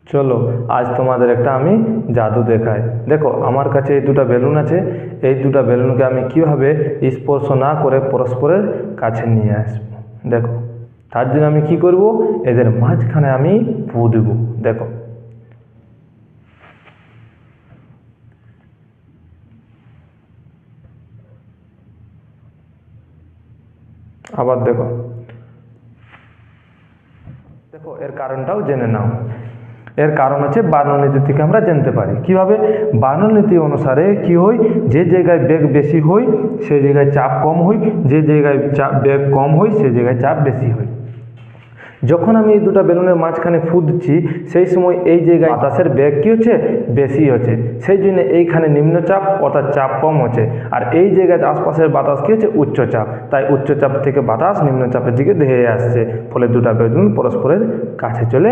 চলো আজ তোমাদের একটা আমি জাদু দেখাই। দেখো আমার কাছে এই দুটো বেলুন আছে। এই দুটো বেলুনকে আমি কিভাবে স্পর্শ না করে পরস্পরের কাছে নিয়ে আসবো। দেখো তার জন্য আমি কি করব, এদের মাঝখানে আমি ফু দেব। দেখো আবার দেখো দেখো এর কারণটাও জেনে নাও। এর কারণ হচ্ছে বার্ননীতি থেকে আমরা জানতে পারি। কিভাবে? বার্ননীতি অনুসারে কি হয়, যে জায়গায় বেগ বেশি হয় সেই জায়গায় চাপ কম হয়, যে জায়গায় বেগ কম হয় সেই জায়গায় চাপ বেশি হয়। যখন আমি এই দুটো বেলুনের মাঝখানে ফু দিচ্ছি সেই সময় এই জায়গায় বাতাসের বেগ কী হচ্ছে, বেশি হচ্ছে। সেই জন্য এইখানে নিম্নচাপ অর্থাৎ চাপ কম হচ্ছে, আর এই জায়গায় আশপাশের বাতাস কী হচ্ছে, উচ্চচাপ। তাই উচ্চচাপ থেকে বাতাস নিম্নচাপের দিকে ধেয়ে আসছে, ফলে দুটো বেলুন পরস্পরের কাছে চলে